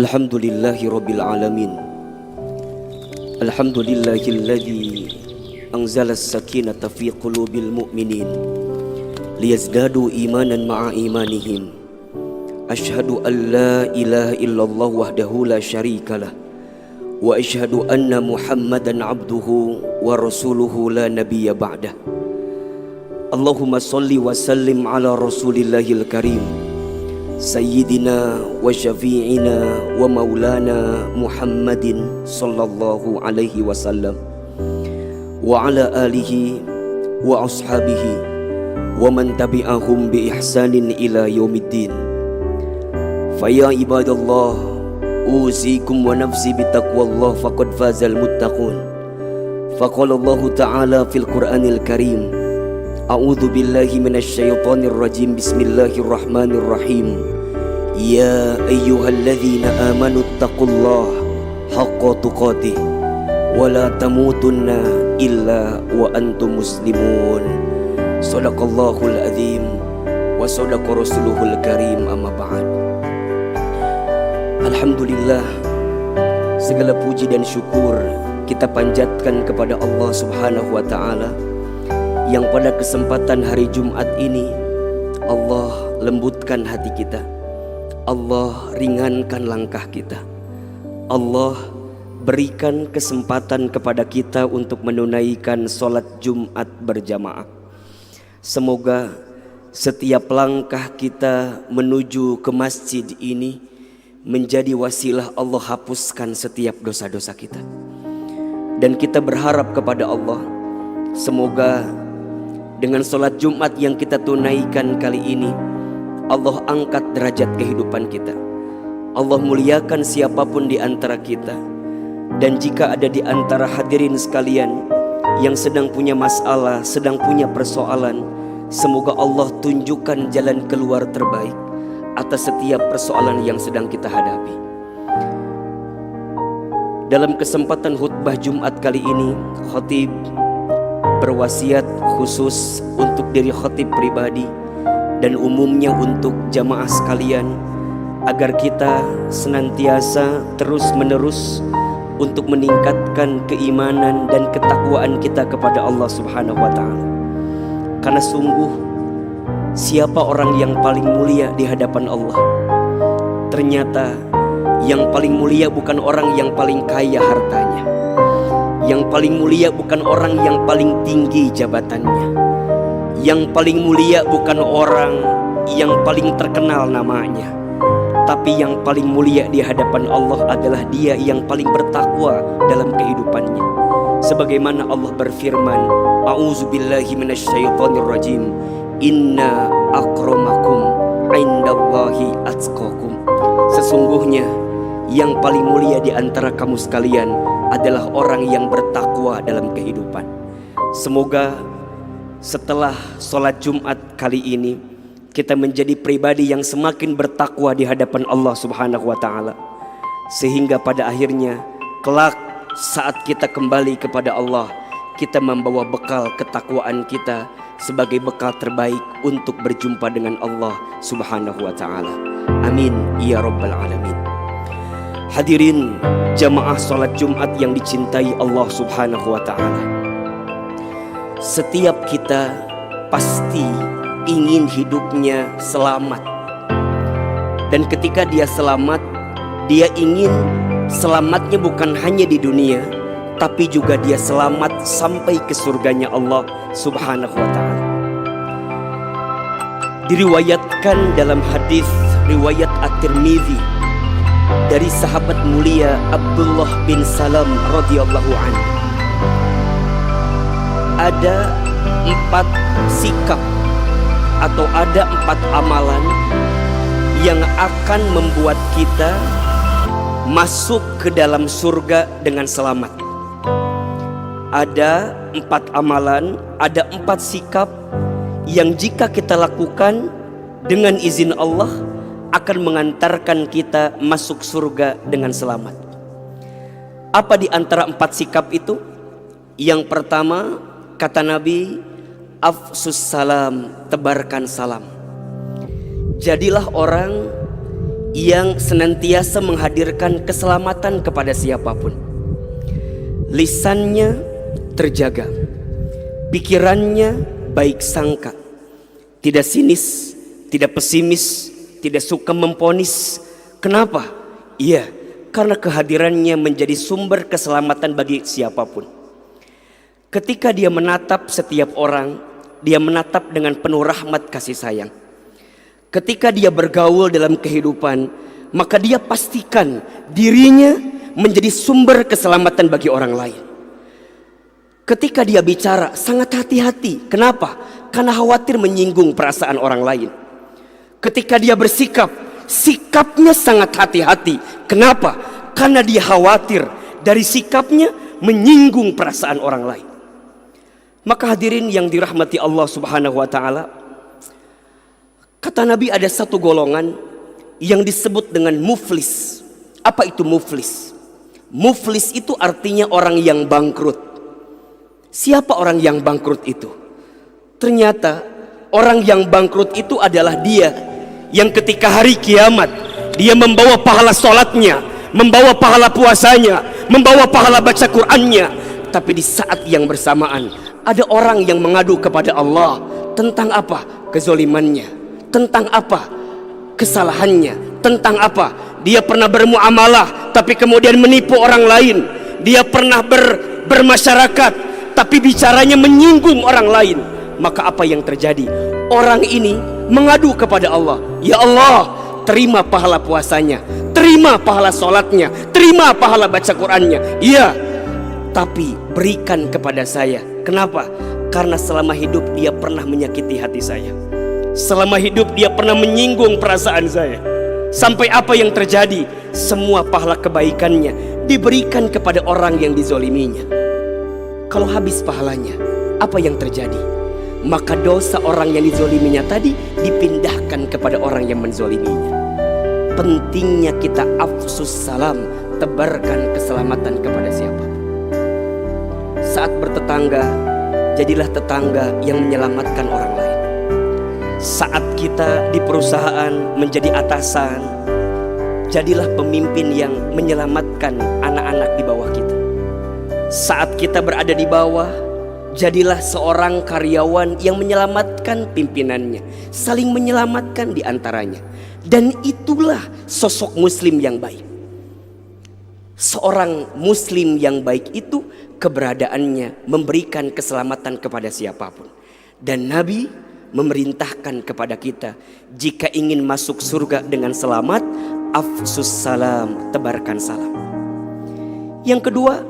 Alhamdulillahi Rabbil Alamin. Alhamdulillahilladzi anzala as-sakinata fi qulubil mu'minin liyazdadu imanan ma'a imanihim. Ashhadu an la ilaha illallah wahdahu la syarikalah wa ashhadu anna Muhammadan abduhu wa rasuluhu la nabiyya ba'dah. Allahumma salli wa sallim ala rasulillahil karim Sayyidina wa syafi'ina wa maulana Muhammadin sallallahu alaihi wasallam wa ala alihi wa ashabihi wa man tabi'ahum bi ihsanin ila yaumiddin. Faya ibadallah, uzikum wa nafsi bitaqwallah faqad fazal muttaqun. Faqala Allah ta'ala fil Qur'anil Karim, a'udzu billahi minasy syaithanir rajim. Bismillahirrahmanirrahim. Ya ayyuhalladzina amanu taqullaha haqqa tuqatih wa la tamutunna illa wa antum muslimun. Shadaqallahul azim wa shadaqa rasuluhul karim. Amma ba'd. Alhamdulillah, segala puji dan syukur kita panjatkan kepada Allah Subhanahu wa ta'ala yang pada kesempatan hari Jumat ini Allah lembutkan hati kita, Allah ringankan langkah kita, Allah berikan kesempatan kepada kita untuk menunaikan sholat Jumat berjamaah. Semoga setiap langkah kita menuju ke masjid ini menjadi wasilah Allah hapuskan setiap dosa-dosa kita. Dan kita berharap kepada Allah, semoga dengan sholat Jumat yang kita tunaikan kali ini, Allah angkat derajat kehidupan kita, Allah muliakan siapapun di antara kita. Dan jika ada di antara hadirin sekalian yang sedang punya masalah, sedang punya persoalan, semoga Allah tunjukkan jalan keluar terbaik atas setiap persoalan yang sedang kita hadapi. Dalam kesempatan khutbah Jumat kali ini, khatib berwasiat khusus untuk diri khatib pribadi dan umumnya untuk jamaah sekalian, agar kita senantiasa terus menerus untuk meningkatkan keimanan dan ketakwaan kita kepada Allah Subhanahu wa ta'ala. Karena sungguh, siapa orang yang paling mulia di hadapan Allah? Ternyata yang paling mulia bukan orang yang paling kaya hartanya, yang paling mulia bukan orang yang paling tinggi jabatannya, yang paling mulia bukan orang yang paling terkenal namanya, tapi yang paling mulia di hadapan Allah adalah dia yang paling bertakwa dalam kehidupannya. Sebagaimana Allah berfirman, a'udzubillahi minasyaitonir rajim, inna akramakum indallahi atqakum. Sesungguhnya yang paling mulia di antara kamu sekalian adalah orang yang bertakwa dalam kehidupan. Semoga setelah sholat Jumat kali ini kita menjadi pribadi yang semakin bertakwa di hadapan Allah Subhanahu wa ta'ala, sehingga pada akhirnya kelak saat kita kembali kepada Allah, kita membawa bekal ketakwaan kita sebagai bekal terbaik untuk berjumpa dengan Allah Subhanahu wa ta'ala. Amin ya rabbal alamin. Hadirin jamaah sholat Jumat yang dicintai Allah Subhanahu wa ta'ala, setiap kita pasti ingin hidupnya selamat. Dan ketika dia selamat, dia ingin selamatnya bukan hanya di dunia, tapi juga dia selamat sampai ke surganya Allah Subhanahu wa ta'ala. Diriwayatkan dalam hadis riwayat At-Tirmidzi dari sahabat mulia Abdullah bin Salam radhiyallahu anhu, ada 4 sikap atau ada 4 amalan yang akan membuat kita masuk ke dalam surga dengan selamat. Ada 4 amalan, ada 4 sikap yang jika kita lakukan dengan izin Allah akan mengantarkan kita masuk surga dengan selamat. Apa di antara 4 sikap itu? Yang pertama, kata Nabi, afsus salam, tebarkan salam. Jadilah orang yang senantiasa menghadirkan keselamatan kepada siapapun. Lisannya terjaga, pikirannya baik sangka, tidak sinis, tidak pesimis, tidak suka memponis. Kenapa? Iya, karena kehadirannya menjadi sumber keselamatan bagi siapapun. Ketika dia menatap setiap orang, dia menatap dengan penuh rahmat kasih sayang. Ketika dia bergaul dalam kehidupan, maka dia pastikan dirinya menjadi sumber keselamatan bagi orang lain. Ketika dia bicara, sangat hati-hati. Kenapa? Karena khawatir menyinggung perasaan orang lain. Ketika dia bersikap, sikapnya sangat hati-hati. Kenapa? Karena dia khawatir dari sikapnya menyinggung perasaan orang lain. Maka hadirin yang dirahmati Allah Subhanahu wa ta'ala, kata Nabi ada satu golongan yang disebut dengan muflis. Apa itu muflis? Muflis itu artinya orang yang bangkrut. Siapa orang yang bangkrut itu? Ternyata orang yang bangkrut itu adalah dia yang ketika hari kiamat dia membawa pahala sholatnya, membawa pahala puasanya, membawa pahala baca Qur'annya, tapi di saat yang bersamaan ada orang yang mengadu kepada Allah tentang apa? Kezolimannya, tentang apa? Kesalahannya, tentang apa? Dia pernah bermuamalah tapi kemudian menipu orang lain. Dia pernah bermasyarakat tapi bicaranya menyinggung orang lain. Maka apa yang terjadi? Orang ini mengadu kepada Allah, ya Allah, terima pahala puasanya, terima pahala sholatnya, terima pahala baca Qur'annya. Iya, tapi berikan kepada saya. Kenapa? Karena selama hidup dia pernah menyakiti hati saya. Selama hidup dia pernah menyinggung perasaan saya. Sampai apa yang terjadi? Semua pahala kebaikannya diberikan kepada orang yang dizoliminya. Kalau habis pahalanya, apa yang terjadi? Maka dosa orang yang dizoliminya tadi dipindahkan kepada orang yang menzoliminya. Pentingnya kita afsus salam, tebarkan keselamatan kepada siapapun. Saat bertetangga, jadilah tetangga yang menyelamatkan orang lain. Saat kita di perusahaan menjadi atasan, jadilah pemimpin yang menyelamatkan anak-anak di bawah kita. Saat kita berada di bawah, jadilah seorang karyawan yang menyelamatkan pimpinannya, saling menyelamatkan di antaranya. Dan itulah sosok muslim yang baik. Seorang muslim yang baik itu keberadaannya memberikan keselamatan kepada siapapun. Dan Nabi memerintahkan kepada kita, jika ingin masuk surga dengan selamat, afsus salam, tebarkan salam. Yang kedua,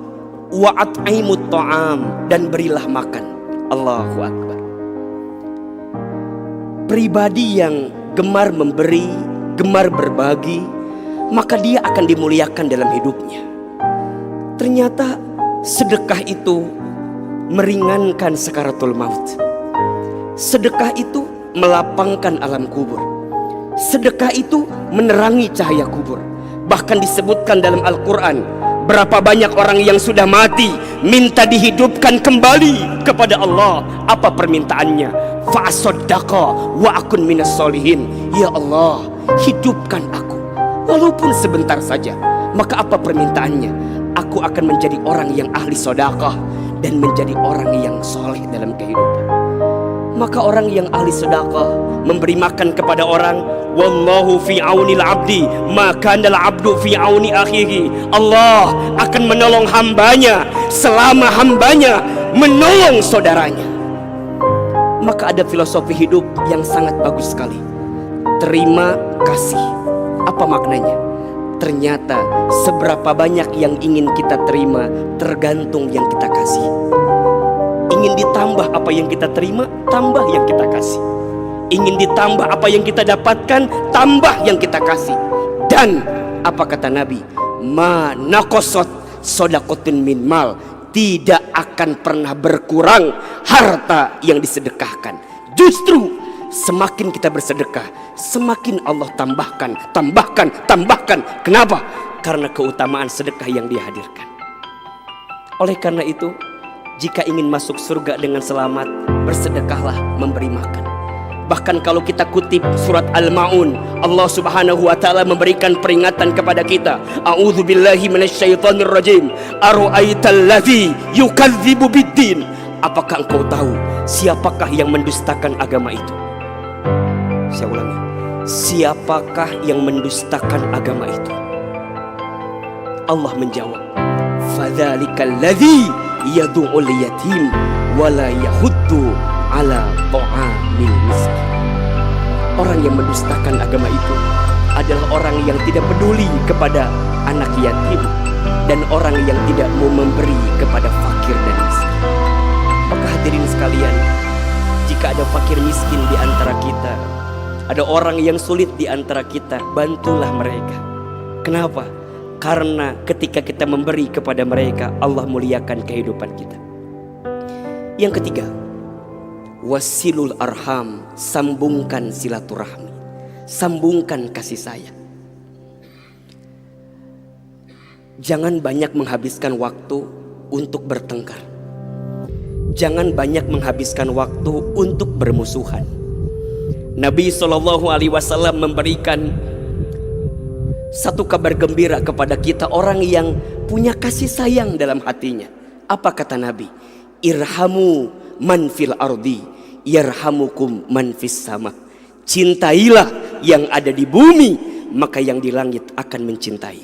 wa'at'imut ta'am, dan berilah makan. Allahu Akbar. Pribadi yang gemar memberi, gemar berbagi, maka dia akan dimuliakan dalam hidupnya. Ternyata sedekah itu meringankan sakaratul maut. Sedekah itu melapangkan alam kubur. Sedekah itu menerangi cahaya kubur. Bahkan disebutkan dalam Al-Quran, berapa banyak orang yang sudah mati minta dihidupkan kembali kepada Allah. Apa permintaannya? Fa'asaddaqa wa akun minas solihin. Ya Allah, hidupkan aku walaupun sebentar saja. Maka apa permintaannya? Aku akan menjadi orang yang ahli sedekah dan menjadi orang yang soleh dalam kehidupan. Maka orang yang ahli sedekah memberi makan kepada orang, wallahu fi aunil abdi maka kanal abdu fi auni akhihi. Allah akan menolong hambanya selama hambanya menolong saudaranya. Maka ada filosofi hidup yang sangat bagus sekali. Terima kasih. Apa maknanya? Ternyata seberapa banyak yang ingin kita terima tergantung yang kita kasih. Ingin ditambah apa yang kita terima, tambah yang kita kasih. Ingin ditambah apa yang kita dapatkan, tambah yang kita kasih. Dan apa kata Nabi? Ma naqasat shadaqatun min mal. Tidak akan pernah berkurang harta yang disedekahkan. Justru semakin kita bersedekah, semakin Allah tambahkan. Kenapa? Karena keutamaan sedekah yang dihadirkan. Oleh karena itu, jika ingin masuk surga dengan selamat, bersedekahlah memberi makan. Bahkan kalau kita kutip surat Al-Ma'un, Allah Subhanahu wa taala memberikan peringatan kepada kita. A'udzubillahi minasyaitonir rajim. Ara'aital ladzi yukadzibu biddin. Apakah engkau tahu siapakah yang mendustakan agama itu? Saya ulangi. Siapakah yang mendustakan agama itu? Allah menjawab, fadzalikal ladzi yad'ul yatim wa la yahuddu ala ta'amil miskin. Orang yang mendustakan agama itu adalah orang yang tidak peduli kepada anak yatim dan orang yang tidak mau memberi kepada fakir dan miskin. Maka hadirin sekalian, jika ada fakir miskin di antara kita, ada orang yang sulit di antara kita, bantulah mereka. Kenapa? Karena ketika kita memberi kepada mereka, Allah muliakan kehidupan kita. Yang ketiga, wasilul arham, sambungkan silaturahmi, sambungkan kasih sayang. Jangan banyak menghabiskan waktu untuk bertengkar. Jangan banyak menghabiskan waktu untuk bermusuhan. Nabi SAW memberikan satu kabar gembira kepada kita, orang yang punya kasih sayang dalam hatinya. Apa kata Nabi? Irhamu man fil ardi yarhamukum man fis sama. Cintailah yang ada di bumi, maka yang di langit akan mencintai.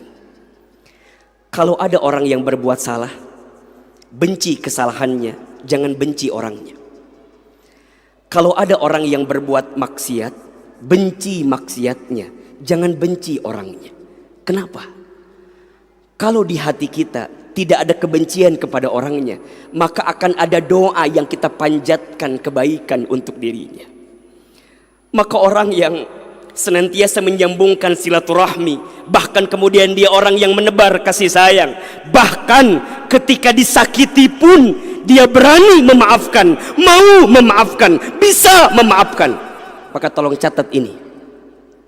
Kalau ada orang yang berbuat salah, benci kesalahannya, jangan benci orangnya. Kalau ada orang yang berbuat maksiat, benci maksiatnya, jangan benci orangnya. Kenapa? Kalau di hati kita tidak ada kebencian kepada orangnya, maka akan ada doa yang kita panjatkan kebaikan untuk dirinya. Maka orang yang senantiasa menyambungkan silaturahmi, bahkan kemudian dia orang yang menebar kasih sayang, bahkan ketika disakiti pun dia berani memaafkan, mau memaafkan, bisa memaafkan. Maka tolong catat ini.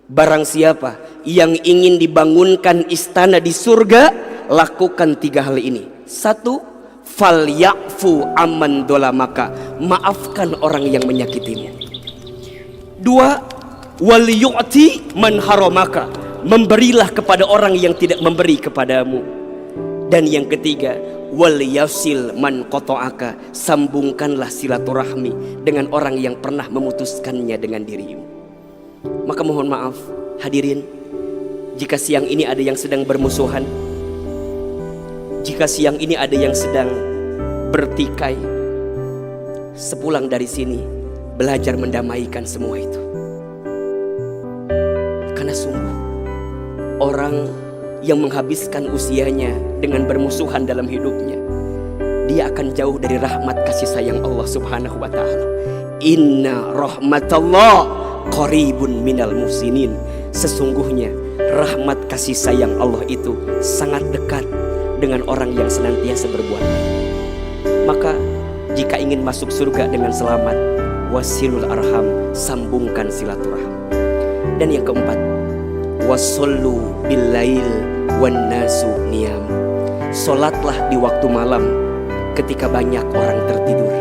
Barang siapa yang ingin dibangunkan istana di surga, lakukan 3 hal ini. 1, falyafu amman dolamaka, maafkan orang yang menyakitimu. 2, wal yu'ti man haramaka, memberilah kepada orang yang tidak memberi kepadamu. Dan yang ketiga, wal yasil man qata'aka, sambungkanlah silaturahmi dengan orang yang pernah memutuskannya dengan dirimu. Maka mohon maaf hadirin, jika siang ini ada yang sedang bermusuhan, jika siang ini ada yang sedang bertikai, sepulang dari sini belajar mendamaikan semua itu. Karena sungguh orang yang menghabiskan usianya dengan bermusuhan dalam hidupnya, dia akan jauh dari rahmat kasih sayang Allah Subhanahu wa taala. Inna rahmatallah qaribun minal musinin. Sesungguhnya rahmat kasih sayang Allah itu sangat dekat dengan orang yang senantiasa berbuat baik. Maka jika ingin masuk surga dengan selamat, wasilul arham, sambungkan silaturahmi. Dan yang keempat, wasollu billail wan nasu niyam, solatlah di waktu malam ketika banyak orang tertidur.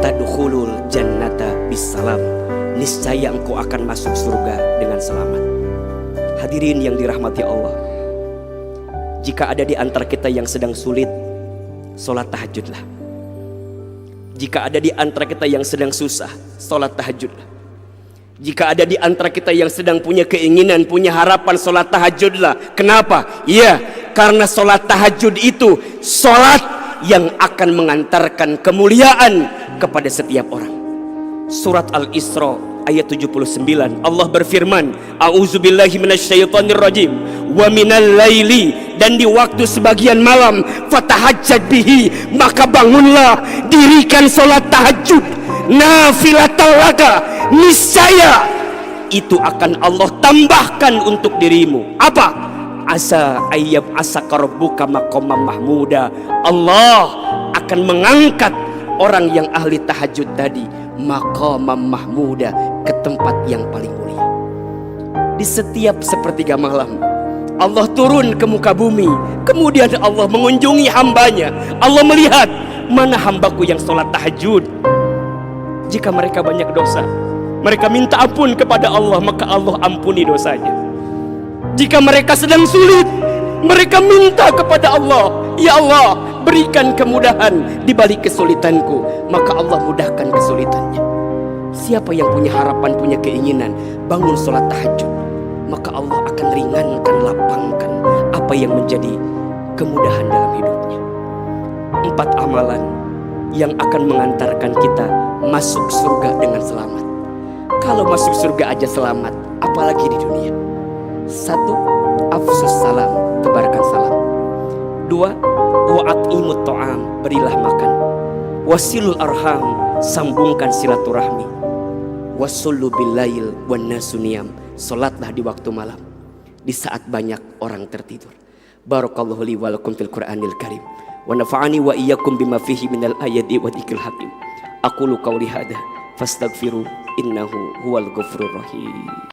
Tadkhulul jannata bisalam, niscaya engkau akan masuk surga dengan selamat. Hadirin yang dirahmati Allah, jika ada di antara kita yang sedang sulit, sholat tahajudlah. Jika ada di antara kita yang sedang susah, sholat tahajudlah. Jika ada di antara kita yang sedang punya keinginan, punya harapan, sholat tahajudlah. Kenapa? Iya, karena sholat tahajud itu sholat yang akan mengantarkan kemuliaan kepada setiap orang. Surat Al-Isra ayat 79, Allah berfirman, a'udzubillahi minasyaitonir rajim, wa minal laili, dan di waktu sebagian malam, fatahajjad bihi, maka bangunlah, dirikan salat tahajud, nafilatan laka, niscaya itu akan Allah tambahkan untuk dirimu. Apa? Asa ayyab asaka rabbuka maqamam mahmuda, Allah akan mengangkat orang yang ahli tahajud tadi maqamam mahmuda, ke tempat yang paling mulia. Di setiap sepertiga malam Allah turun ke muka bumi, kemudian Allah mengunjungi hambanya. Allah melihat mana hambaku yang sholat tahajud. Jika mereka banyak dosa, mereka minta ampun kepada Allah, maka Allah ampuni dosanya. Jika mereka sedang sulit, mereka minta kepada Allah, ya Allah, berikan kemudahan di balik kesulitanku, maka Allah mudahkan kesulitannya. Siapa yang punya harapan, punya keinginan bangun sholat tahajud, maka Allah akan ringankan, lapangkan apa yang menjadi kemudahan dalam hidupnya. 4 amalan yang akan mengantarkan kita masuk surga dengan selamat. Kalau masuk surga aja selamat, apalagi di dunia. 1. Afsus salam, tebarkan salam. 2. Wa'at'imut ta'am, berilah makan. Wasilul arham, sambungkan silaturahmi. Wasullu billail wan nasu niyam, salatlah di waktu malam, di saat banyak orang tertidur. Barakallahu li wa lakum fil Qur'anil Karim. Wa nafa'ani wa iyyakum bima fihi minal ayati wa dzikril hakim. Aqulu qawli hadza fastaghfiru innahu huwal ghafurur rahim.